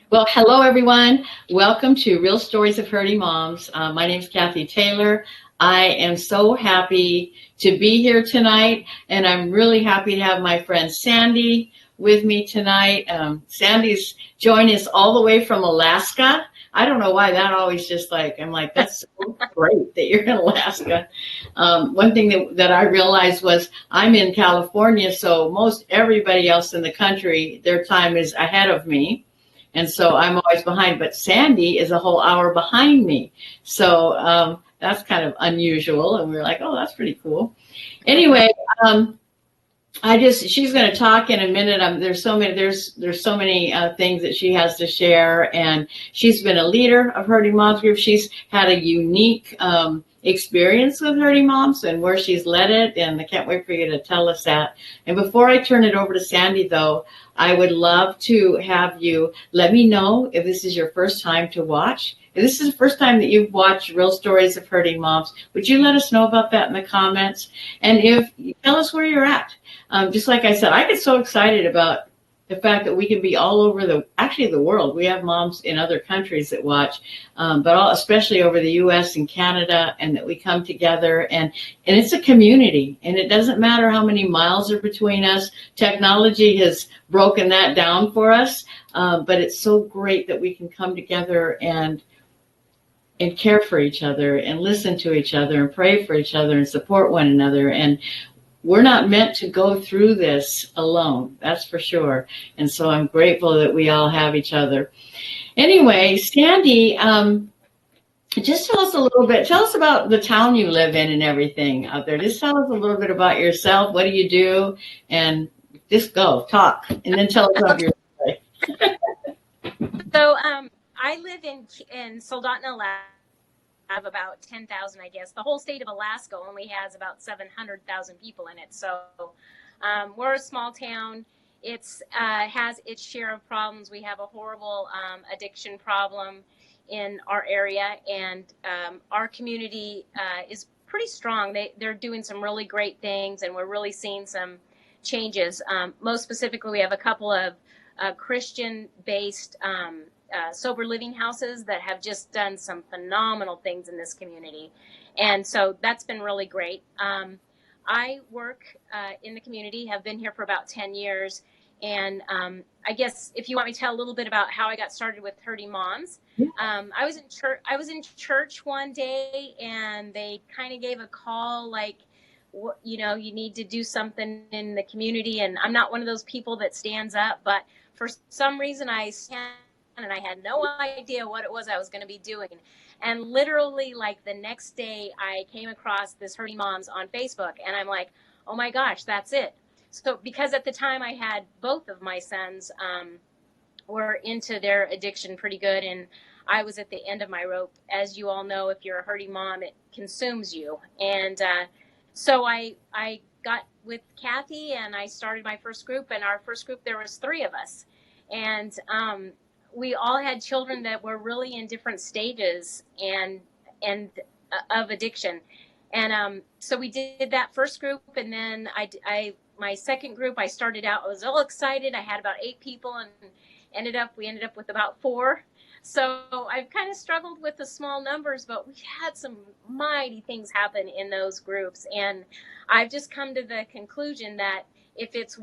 Well, hello everyone. Welcome to Real Stories of Hurting Moms. My name is Kathy Taylor. I am so happy to be here tonight, and I'm really happy to have my friend Sandi with me tonight. Sandi's joining us all the way from Alaska. I don't know why that always just like, I'm like, that's so great that you're in Alaska. One thing that I realized was I'm in California, so most everybody else in the country, their time is ahead of me. And so I'm always behind, but Sandi is a whole hour behind me. So that's kind of unusual. And we were like, oh, that's pretty cool. Anyway, um, she's going to talk in a minute. There's so many things that she has to share. And she's been a leader of Hurting Moms Group. She's had a unique experience with Hurting Moms and where she's led it. And I can't wait for you to tell us that. And before I turn it over to Sandi, though, I would love to have you let me know if this is your first time to watch. If this is the first time that you've watched Real Stories of Hurting Moms, would you let us know about that in the comments? And if tell us where you're at. Just like I said, I get so excited about the fact that we can be all over the world. We have moms in other countries that watch, especially over the U.S. and Canada, and that we come together and it's a community, and it doesn't matter how many miles are between us. Technology has broken that down for us, but it's so great that we can come together and care for each other and listen to each other and pray for each other and support one another. And we're not meant to go through this alone, that's for sure. And so I'm grateful that we all have each other. Anyway, Sandi, just tell us a little bit. Tell us about the town you live in and everything out there. Just tell us a little bit about yourself. What do you do? And just talk, and then tell us about your story. So I live in Soldotna, Alaska. Have about 10,000, I guess. The whole state of Alaska only has about 700,000 people in it. So we're a small town. It's has its share of problems. We have a horrible addiction problem in our area, and our community is pretty strong. They're doing some really great things, and we're really seeing some changes. Most specifically, we have a couple of Christian-based sober living houses that have just done some phenomenal things in this community. And so that's been really great. I work in the community, have been here for about 10 years. And I guess if you want me to tell a little bit about how I got started with Hurting Moms, I was in church one day, and they kind of gave a call like, you need to do something in the community. And I'm not one of those people that stands up, but for some reason I stand, and I had no idea what it was I was going to be doing. And literally, like the next day, I came across this Hurting Moms on Facebook, and I'm like, oh my gosh, that's it. So because at the time I had both of my sons were into their addiction pretty good, and I was at the end of my rope. As you all know, if you're a hurting mom, it consumes you. And so I got with Kathy, and I started my first group. And our first group, there was 3 of us. And we all had children that were really in different stages and of addiction. And so we did that first group, and then my second group, I started out, I was all excited. I had about 8 people, and we ended up with about 4. So I've kind of struggled with the small numbers, but we've had some mighty things happen in those groups. And I've just come to the conclusion that if it's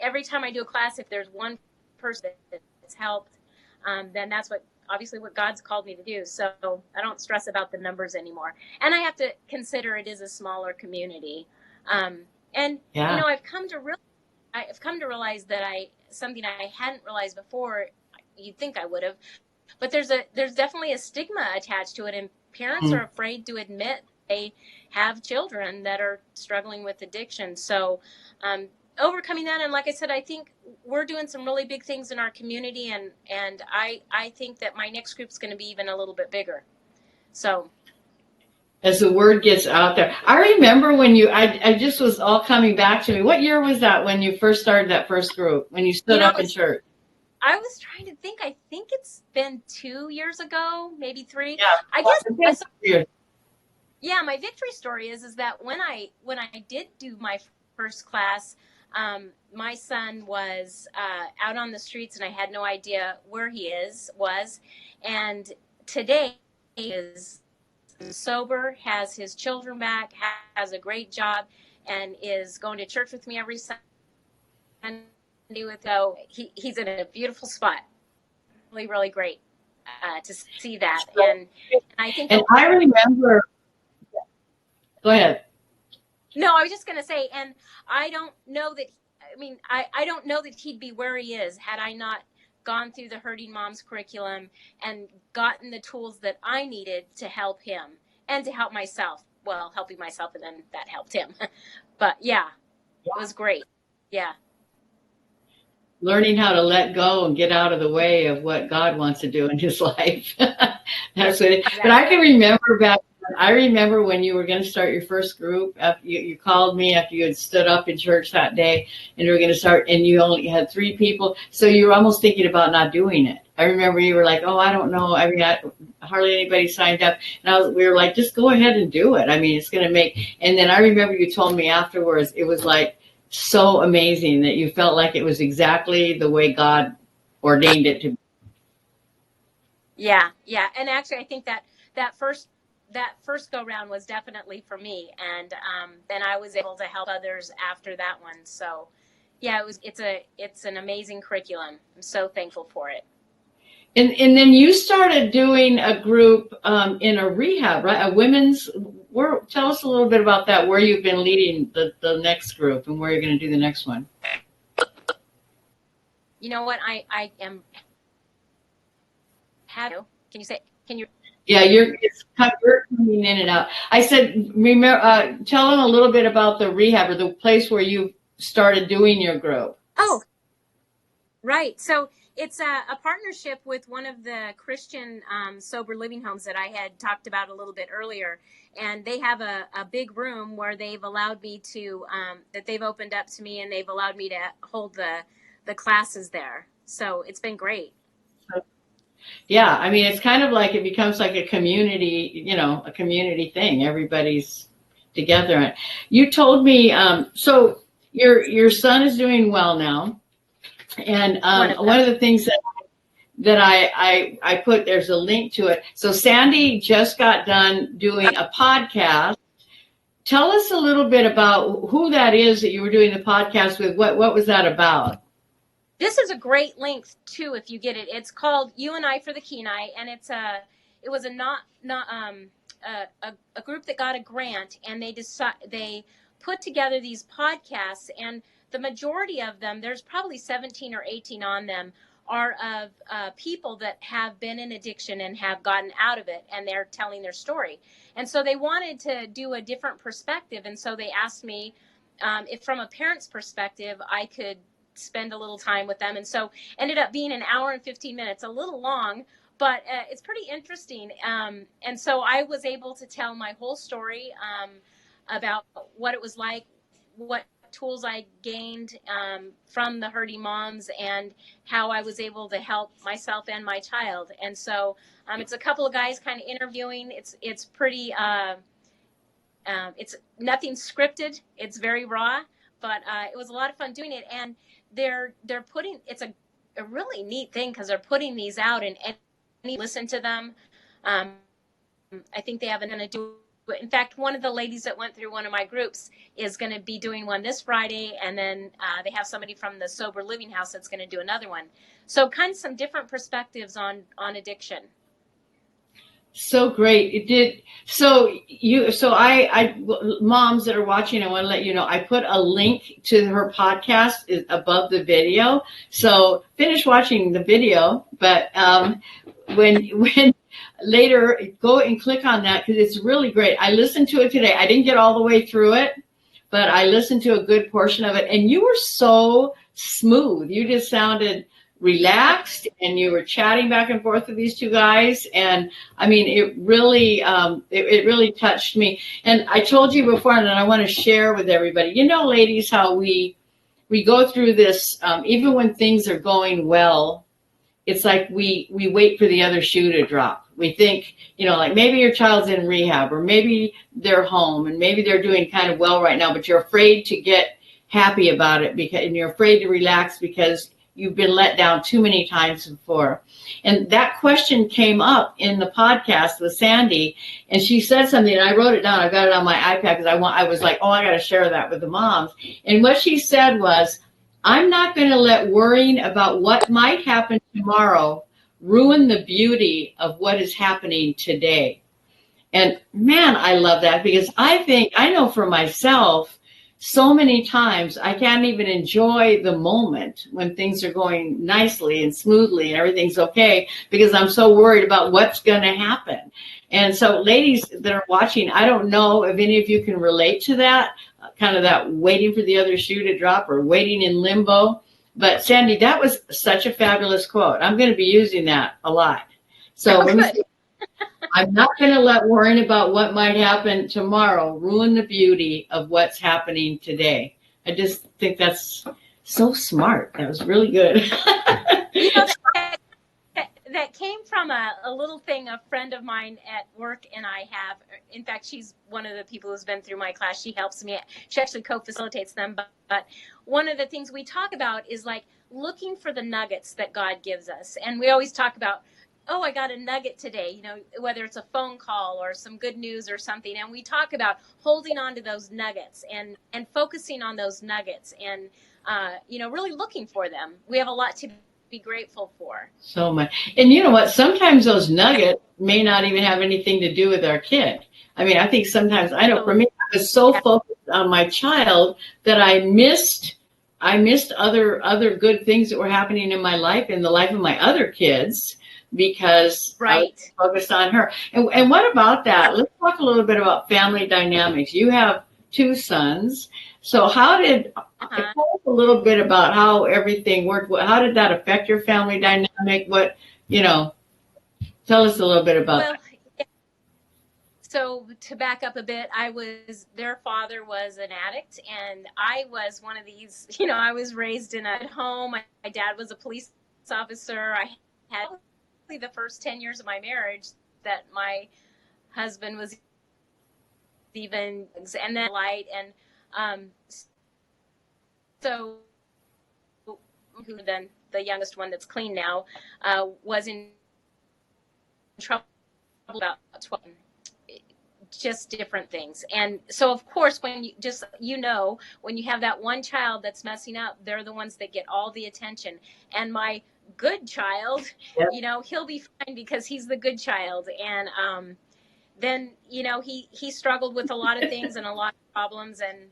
every time I do a class, if there's one person that's helped, then that's obviously what God's called me to do. So I don't stress about the numbers anymore. And I have to consider it is a smaller community. I've come to realize that something I hadn't realized before. You'd think I would have, but there's definitely a stigma attached to it, and parents are afraid to admit they have children that are struggling with addiction. So overcoming that, and like I said, I think we're doing some really big things in our community, and I think that my next group's going to be even a little bit bigger. So as the word gets out there, I remember when I just was all coming back to me. What year was that when you first started that first group, when you stood up in church? I was trying to think. I think it's been 2 years ago, maybe 3. Yeah, I guess. Yeah, my victory story is that when I did do my first class, My son was out on the streets, and I had no idea where he was. And today he is sober, has his children back, has a great job, and is going to church with me every Sunday. So he's in a beautiful spot. Really, really great to see that. And I think. And I remember. Go ahead. No, I was just going to say, and I don't know that. I mean, I don't know that he'd be where he is had I not gone through the Hurting Moms curriculum and gotten the tools that I needed to help him and to help myself. Well, helping myself, and then that helped him. But yeah, it was great. Yeah. Learning how to let go and get out of the way of what God wants to do in his life. That's what it, but I can remember back. I remember when you were going to start your first group. After you called me after you had stood up in church that day, and you were going to start, and you only had 3 people, so you were almost thinking about not doing it. I remember you were like, "Oh, I don't know. I mean, hardly anybody signed up," and we were like, "Just go ahead and do it. I mean, it's going to make." And then I remember you told me afterwards, it was like so amazing that you felt like it was exactly the way God ordained it to be. Yeah, and actually, I think that first go round was definitely for me, and then I was able to help others after that one. So, yeah, it's an amazing curriculum. I'm so thankful for it. And then you started doing a group in a rehab, right? A women's. Tell us a little bit about that. Where you've been leading the next group, and where you're going to do the next one. You know what? I am. Can you say? Can you? Yeah, you're coming in and out. I said, remember, tell them a little bit about the rehab or the place where you started doing your group. Oh, right. So it's a partnership with one of the Christian sober living homes that I had talked about a little bit earlier. And they have a big room where they've allowed me to, that they've opened up to me, and they've allowed me to hold the classes there. So it's been great. Yeah, I mean, it's kind of like it becomes like a community, a community thing. Everybody's together. You told me, so your son is doing well now, and one of the things that I put, there's a link to it. So Sandi just got done doing a podcast. Tell us a little bit about who that is that you were doing the podcast with. What was that about? This is a great link too, if you get it. It's called You and I for the Kenai, and it was a group that got a grant, and they put together these podcasts, and the majority of them, there's probably 17 or 18 on them, are of people that have been in addiction and have gotten out of it, and they're telling their story. And so they wanted to do a different perspective, and so they asked me if from a parent's perspective I could spend a little time with them. And so ended up being an hour and 15 minutes, a little long, but it's pretty interesting. And so I was able to tell my whole story about what it was like, what tools I gained from the Hurting Moms, and how I was able to help myself and my child. And so it's a couple of guys kind of interviewing. It's pretty, it's nothing scripted. It's very raw, but it was a lot of fun doing it. And they're putting, it's a really neat thing, because they're putting these out and listen to them. I think they have going to do. In fact, one of the ladies that went through one of my groups is going to be doing one this Friday, and then they have somebody from the Sober Living House that's going to do another one. So kind of some different perspectives on addiction. So great. It did. So I moms that are watching, I want to let you know, I put a link to her podcast above the video. So finish watching the video, but when later, go and click on that, because it's really great. I listened to it today. I didn't get all the way through it, but I listened to a good portion of it, and you were so smooth. You just sounded relaxed, and you were chatting back and forth with these two guys, and I mean, it really it really touched me. And I told you before, and I want to share with everybody, ladies, how we go through this, even when things are going well. It's like we wait for the other shoe to drop. We think, like maybe your child's in rehab, or maybe they're home, and maybe they're doing kind of well right now, but you're afraid to get happy about it because, and you're afraid to relax because you've been let down too many times before. And that question came up in the podcast with Sandi, and she said something, and I wrote it down. I got it on my iPad because I was like, oh, I got to share that with the moms. And what she said was, I'm not going to let worrying about what might happen tomorrow ruin the beauty of what is happening today. And man, I love that, because I know for myself, so many times I can't even enjoy the moment when things are going nicely and smoothly and everything's okay, because I'm so worried about what's going to happen. And so, ladies that are watching, I don't know if any of you can relate to that, kind of that waiting for the other shoe to drop or waiting in limbo. But Sandi, that was such a fabulous quote. I'm going to be using that a lot. So let me see. I'm not going to let worrying about what might happen tomorrow ruin the beauty of what's happening today. I just think that's so smart. That was really good. You know, that came from a little thing a friend of mine at work and I have. In fact, she's one of the people who's been through my class. She helps me. She actually co-facilitates them. But one of the things we talk about is like looking for the nuggets that God gives us. And we always talk about, oh, I got a nugget today, you know, whether it's a phone call or some good news or something. And we talk about holding on to those nuggets and focusing on those nuggets and, you know, really looking for them. We have a lot to be grateful for. So much. And you know what? Sometimes those nuggets may not even have anything to do with our kid. I mean, I think sometimes, I know for me, I was so focused on my child that I missed other good things that were happening in my life, in the life of my other kids, because I was focused on her. And what about that? Let's talk a little bit about family dynamics. You have 2 sons. So tell us a little bit about how everything worked. How did that affect your family dynamic? Tell us a little bit about that. So to back up a bit, their father was an addict, and I was one of these, you know, I was raised in a home. My dad was a police officer. I had the first 10 years of my marriage that my husband was even, and then light. And so who then the youngest one that's clean now was in trouble about 12, just different things. And so of course, when when you have that one child that's messing up, they're the ones that get all the attention. And my good child, you know, he'll be fine because he's the good child. And then, you know, he struggled with a lot of things and a lot of problems and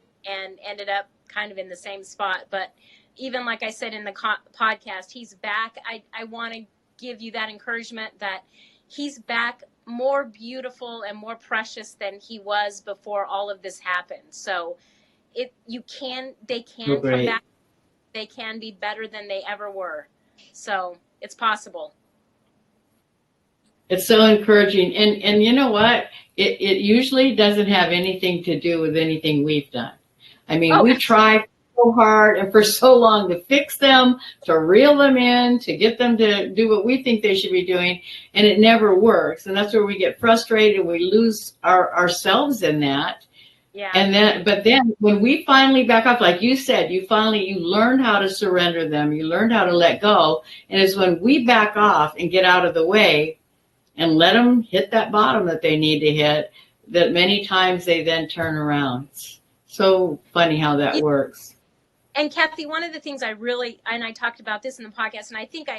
ended up kind of in the same spot. But even like I said in the podcast, he's back. I want to give you that encouragement that he's back more beautiful and more precious than he was before all of this happened. So they can come back. They can be better than they ever were. So it's possible. It's so encouraging. And you know what? It usually doesn't have anything to do with anything we've done. I mean, we try so hard and for so long to fix them, to reel them in, to get them to do what we think they should be doing, and it never works. And that's where we get frustrated and we lose ourselves in that. Yeah. But then when we finally back off, like you said, you learned how to surrender them, you learned how to let go. And it's when we back off and get out of the way and let them hit that bottom that they need to hit, that many times they then turn around. It's so funny how that works. And Kathy, one of the things I talked about this in the podcast, and I think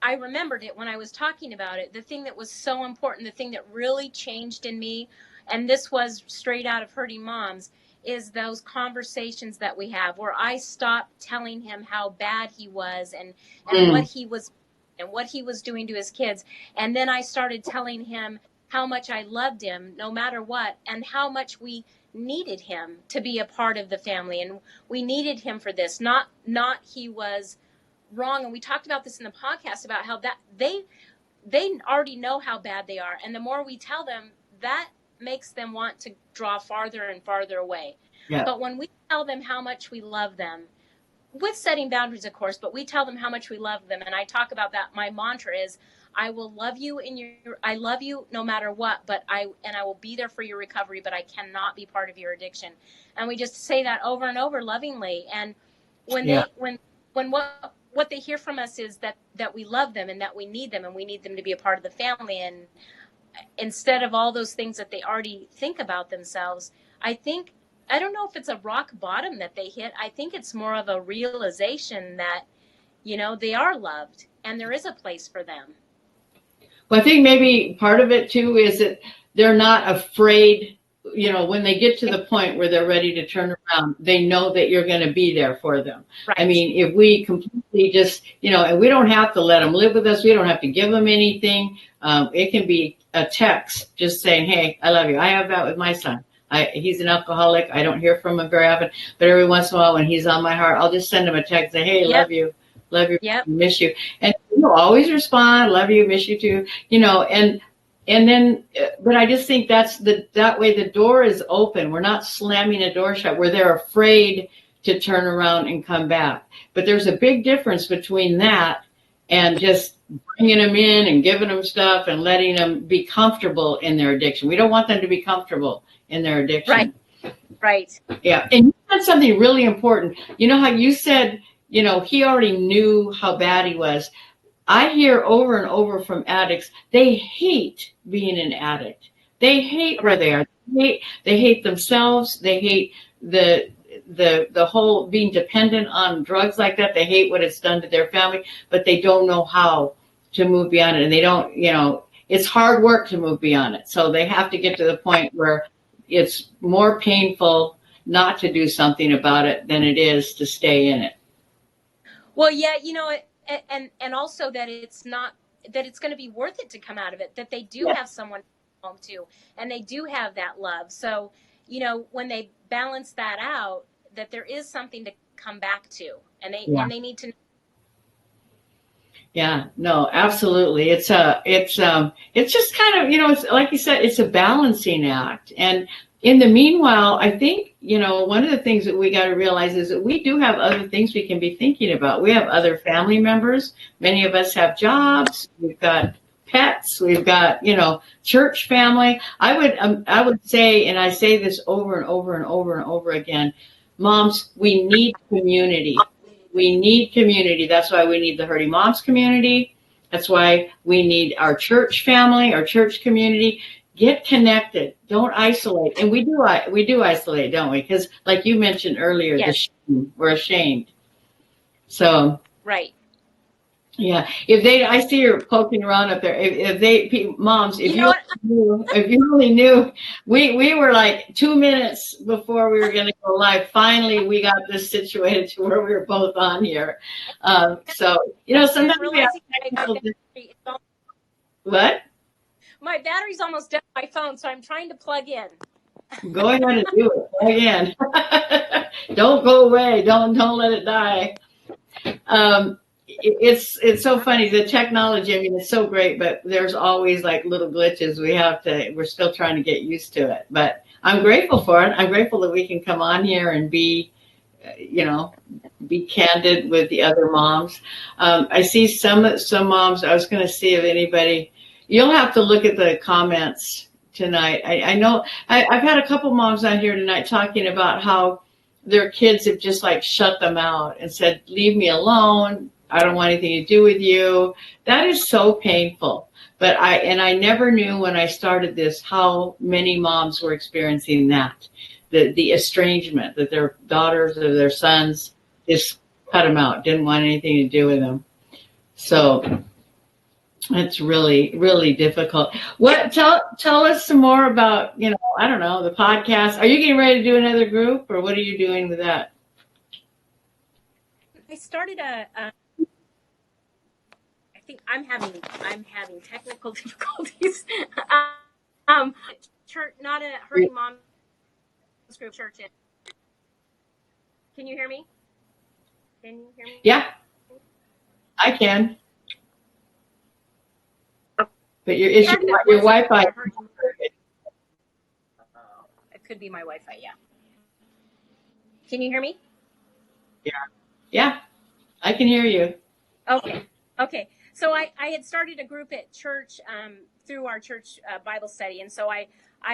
I remembered it when I was talking about it, the thing that was so important, the thing that really changed in me, and this was straight out of Hurting Moms, is those conversations that we have where I stopped telling him how bad he was and what he was doing to his kids. And then I started telling him how much I loved him no matter what, and how much we needed him to be a part of the family. And we needed him for this, not he was wrong. And we talked about this in the podcast about how that they already know how bad they are. And the more we tell them, that makes them want to draw farther and farther away. Yeah. But when we tell them how much we love them, with setting boundaries, of course, but we tell them how much we love them. And I talk about that. My mantra is, I will love you I love you no matter what, I will be there for your recovery, but I cannot be part of your addiction. And we just say that over and over lovingly. And when Yeah. when what they hear from us is that we love them and that we need them and we need them to be a part of the family. And instead of all those things that they already think about themselves, I don't know if it's a rock bottom that they hit. I think it's more of a realization that, they are loved and there is a place for them. Well, I think maybe part of it too is that they're not afraid, when they get to the point where they're ready to turn around, they know that you're going to be there for them. Right. I mean, if we completely just, and we don't have to let them live with us, we don't have to give them anything. It can be a text just saying, hey, I love you. I have that with my son. He's an alcoholic. I don't hear from him very often, but every once in a while when he's on my heart, I'll just send him a text, say, hey, Yep. love you. Love you, Yep. miss you. And he'll always respond, love you, miss you too, and then, but I just think that way the door is open. We're not slamming a door shut where they're afraid to turn around and come back. But there's a big difference between that and just bringing them in and giving them stuff and letting them be comfortable in their addiction. We don't want them to be comfortable in their addiction. Right. Yeah. And you said something really important. You know how you said, he already knew how bad he was. I hear over and over from addicts, they hate being an addict. They hate where they are. They hate themselves. They hate the whole being dependent on drugs like that. They hate what it's done to their family, but they don't know how to move beyond it. And they don't, it's hard work to move beyond it. So they have to get to the point where it's more painful not to do something about it than it is to stay in it. Well, yeah, and also that it's going to be worth it to come out of it, that they do have someone home to, and they do have that love. So, when they balance that out, that there is something to come back to, and they need to. Yeah, no, absolutely. It's just kind of, it's like you said, it's a balancing act. And in the meanwhile, I think, one of the things that we got to realize is that we do have other things we can be thinking about. We have other family members. Many of us have jobs. We've got pets. We've got, church family. I would say, and I say this over and over and over and over again, moms, we need community. We need community. That's why we need the Hurting Moms community. That's why we need our church family, our church community. Get connected. Don't isolate. And we do isolate, don't we? Because like you mentioned earlier, Yes. the shame, we're ashamed. So. Right. Yeah. I see her poking around up there. Moms, if you only knew, we were like 2 minutes before we were going to go live. Finally, we got this situated to where we were both on here. So, sometimes we have technical. What? My battery's almost dead on my phone, so I'm trying to plug in. Go ahead and do it. Plug in. Don't go away. Don't let it die. It's so funny. The technology, I mean, it's so great, but there's always like little glitches. We're still trying to get used to it, but I'm grateful for it. I'm grateful that we can come on here and be candid with the other moms. I see some moms. I was going to see if anybody, you'll have to look at the comments tonight. I know I've had a couple moms on here tonight talking about how their kids have just like shut them out and said, leave me alone. I don't want anything to do with you. That is so painful. But I never knew when I started this how many moms were experiencing that. The estrangement, that their daughters or their sons just cut them out, didn't want anything to do with them. So it's really, really difficult. Tell us some more about, I don't know, the podcast. Are you getting ready to do another group, or what are you doing with that? I started I think I'm having technical difficulties. Church, not a Hurting Moms group, church. Can you hear me? Yeah, I can. But your Wi-Fi. It could be my Wi-Fi. Yeah. Can you hear me? Yeah, I can hear you. Okay. Okay. So I had started a group at church through our church Bible study. And so I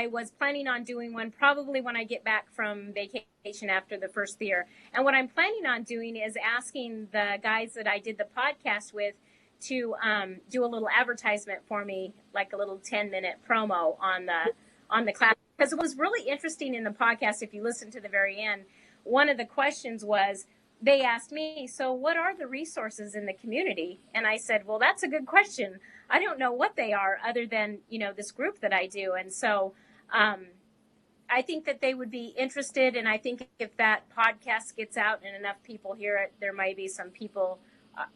was planning on doing one probably when I get back from vacation after the first year. And what I'm planning on doing is asking the guys that I did the podcast with to do a little advertisement for me, like a little 10-minute promo on the class. Because it was really interesting in the podcast, if you listen to the very end, one of the questions was, they asked me, so what are the resources in the community? And I said, well, that's a good question. I don't know what they are other than, this group that I do. And so I think that they would be interested. And I think if that podcast gets out and enough people hear it, there might be some people,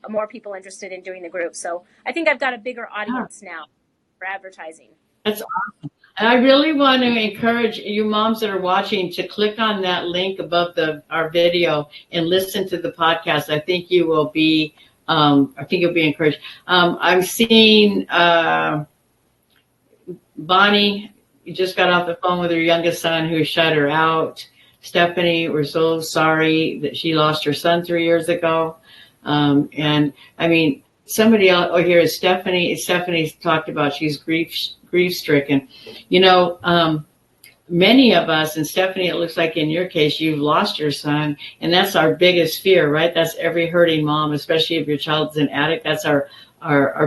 more people interested in doing the group. So I think I've got a bigger audience now for advertising. That's awesome. And I really want to encourage you moms that are watching to click on that link above our video and listen to the podcast. I think you will be, you'll be encouraged. I'm seeing, Bonnie just got off the phone with her youngest son who shut her out. Stephanie, we're so sorry that she lost her son 3 years ago. And I mean, somebody else here is Stephanie. Stephanie's talked about she's grief stricken. Many of us, and Stephanie, it looks like in your case, you've lost your son, and that's our biggest fear, right? That's every hurting mom, especially if your child's an addict. That's our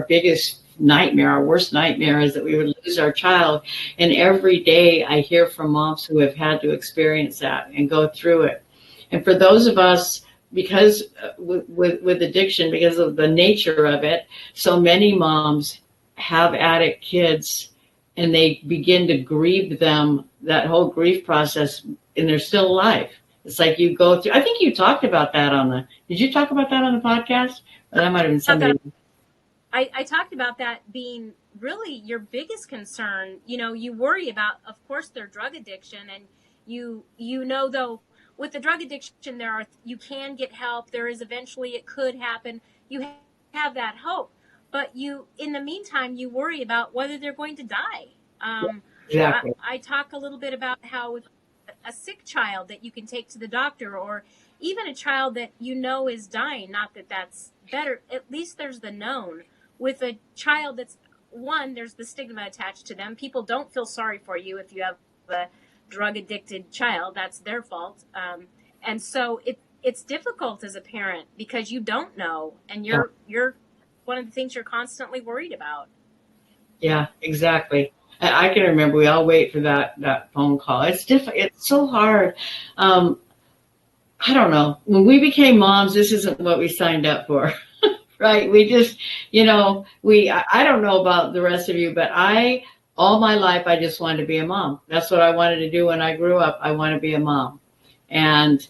biggest nightmare. Our worst nightmare is that we would lose our child. And every day I hear from moms who have had to experience that and go through it. And for those of us, because with addiction, because of the nature of it, so many moms have addict kids and they begin to grieve them, that whole grief process, and they're still alive. It's like you go through, I think you talked about that did you talk about that on the podcast? Or that might have been somebody. I talked about that being really your biggest concern. You worry about, of course, their drug addiction, and though, with the drug addiction, you can get help. There is eventually, it could happen. You have that hope, but in the meantime, you worry about whether they're going to die. Exactly. I talk a little bit about how with a sick child that you can take to the doctor, or even a child that is dying, not that that's better, at least there's the known. With a child there's the stigma attached to them. People don't feel sorry for you if you have a drug addicted child. That's their fault. And so it's difficult as a parent because you don't know, and you're one of the things you're constantly worried about. Yeah, exactly. I can remember we all wait for that phone call. It's different. It's so hard. I don't know. When we became moms, this isn't what we signed up for. Right. We just, I don't know about the rest of you, but all my life, I just wanted to be a mom. That's what I wanted to do when I grew up. I want to be a mom. And,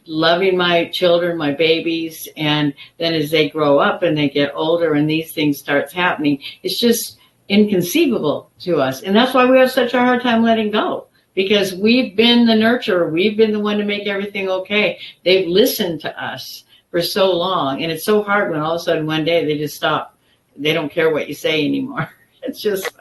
loving my children, my babies. And then as they grow up and they get older and these things starts happening, it's just inconceivable to us. And that's why we have such a hard time letting go, because we've been the nurturer. We've been the one to make everything okay. They've listened to us for so long, and it's so hard when all of a sudden one day they just stop. They don't care what you say anymore. It's just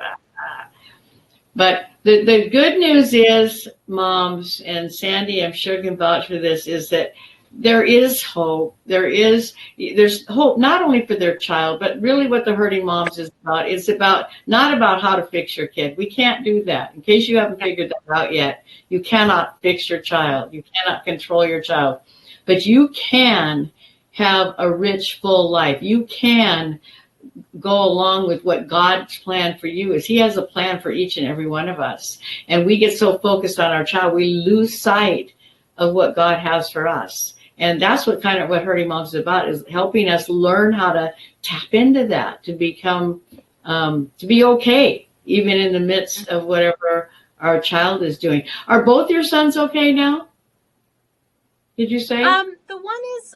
but the good news is, moms, and Sandi, I'm sure can vouch for this, is that there is hope. There's hope not only for their child, but really what the Hurting Moms is about. It's not about how to fix your kid. We can't do that. In case you haven't figured that out yet, you cannot fix your child. You cannot control your child, but you can have a rich, full life. You can go along with what God's plan for you is. He has a plan for each and every one of us. And we get so focused on our child, we lose sight of what God has for us. And that's what Hurting Moms is about, is helping us learn how to tap into that, to become, to be okay, even in the midst of whatever our child is doing. Are both your sons okay now? Did you say? The one is,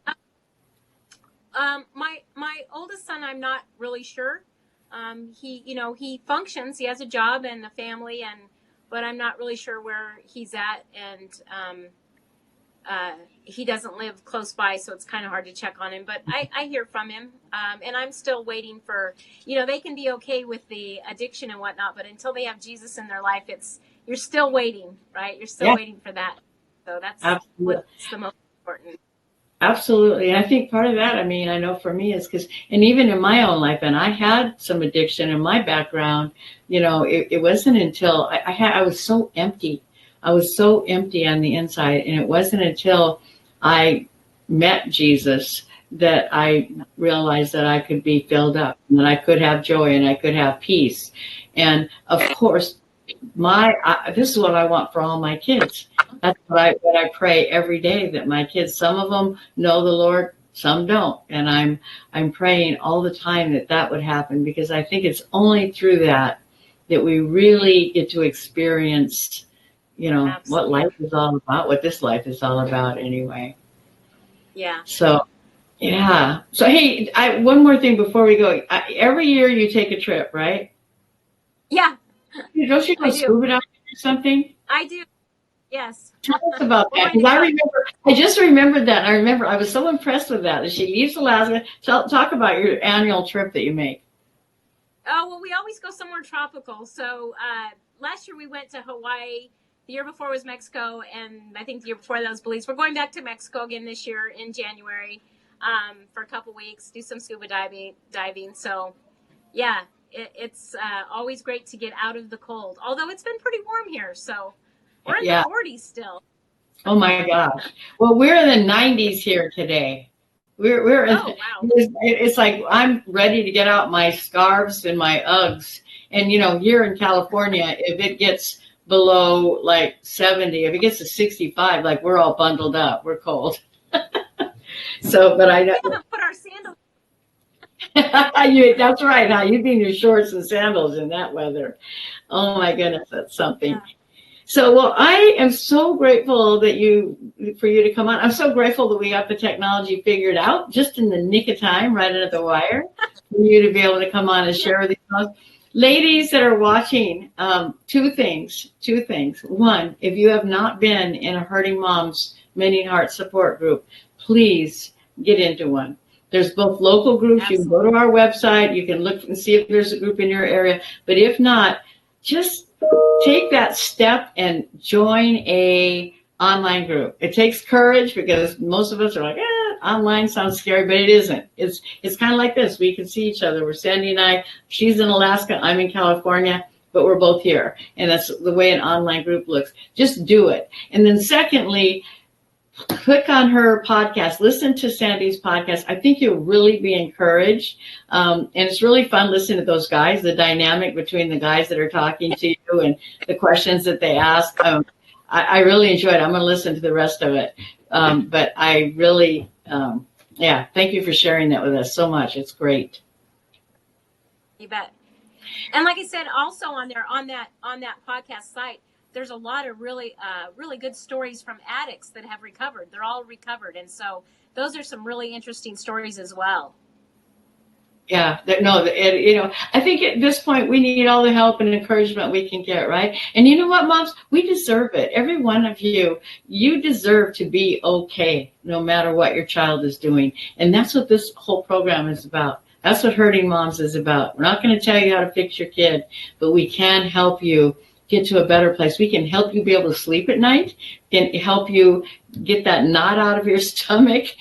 my oldest son, I'm not really sure. He functions, he has a job and a family, but I'm not really sure where he's at. And, he doesn't live close by, so it's kind of hard to check on him, but I hear from him. And I'm still waiting for, they can be okay with the addiction and whatnot, but until they have Jesus in their life, you're still waiting, right? You're still waiting for that. So that's what's the most important. Absolutely. And I think part of that, I mean, I know for me is because, and even in my own life, and I had some addiction in my background, it wasn't until I was so empty. I was so empty on the inside. And it wasn't until I met Jesus that I realized that I could be filled up and that I could have joy and I could have peace. And of course, this is what I want for all my kids. That's what I pray every day, that my kids, some of them know the Lord, some don't. And I'm praying all the time that would happen, because I think it's only through that we really get to experience, what life is all about, what this life is all about anyway. Yeah. So, yeah. So, hey, one more thing before we go. Every year you take a trip, right? Yeah. Don't you go scuba diving or something? I do. Yes. Tell us about that, because I just remembered that. I was so impressed with that she leaves Alaska. Talk about your annual trip that you make. Oh, well, we always go somewhere tropical. So last year we went to Hawaii. The year before was Mexico, and I think the year before that was Belize. We're going back to Mexico again this year in January for a couple weeks, do some scuba diving. So, yeah, it's always great to get out of the cold. Although it's been pretty warm here, so we're in the 40s still. Oh my gosh! Well, we're in the 90s here today. We're in, wow. It's like I'm ready to get out my scarves and my Uggs. And here in California, if it gets below like 70, if it gets to 65, like we're all bundled up. We're cold. So, but I know. We haven't put our sandals. That's right. Huh? You'd be in your shorts and sandals in that weather. Oh my goodness, that's something. Yeah. So, well, I am so grateful for you to come on. I'm so grateful that we got the technology figured out just in the nick of time, right under the wire, for you to be able to come on and share these thoughts. Ladies that are watching, two things. One, if you have not been in a Hurting Moms Mending Heart support group, please get into one. There's both local groups. Absolutely. You can go to our website. You can look and see if there's a group in your area. But if not, just take that step and join a online group. It takes courage, because most of us are like, online sounds scary, but it isn't. It's kind of like this. We can see each other. We're Sandi and I. She's in Alaska. I'm in California, but we're both here. And that's the way an online group looks. Just do it. And then secondly, click on her podcast. Listen to Sandi's podcast. I think you'll really be encouraged. And it's really fun listening to those guys, the dynamic between the guys that are talking to you and the questions that they ask. I really enjoyed it. I'm going to listen to the rest of it. But I really, thank you for sharing that with us so much. It's great. You bet. And like I said, also on that podcast site, there's a lot of really good stories from addicts that have recovered. They're all recovered. And so those are some really interesting stories as well. Yeah, I think at this point we need all the help and encouragement we can get, right? And you know what, moms? We deserve it. Every one of you deserve to be okay, no matter what your child is doing. And that's what this whole program is about. That's what Hurting Moms is about. We're not going to tell you how to fix your kid, but we can help you get to a better place. We can help you be able to sleep at night, can help you get that knot out of your stomach.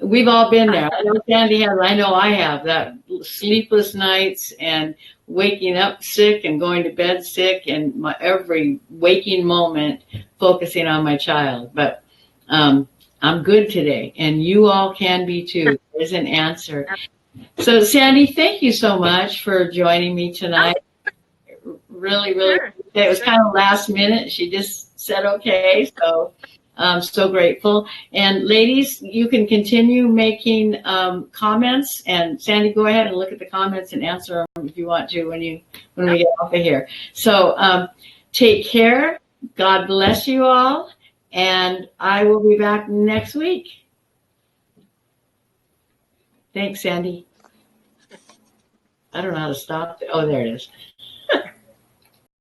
We've all been there. I know Sandi has, I know I have, that sleepless nights and waking up sick and going to bed sick, and my every waking moment focusing on my child. But I'm good today, and you all can be too. There's an answer. So Sandi, thank you so much for joining me tonight. Really, sure. It was kind of last minute. She just said okay, so I'm so grateful. And ladies, you can continue making comments. And Sandi, go ahead and look at the comments and answer them if you want to when we get off of here. So take care. God bless you all. And I will be back next week. Thanks, Sandi. I don't know how to stop. Oh, there it is.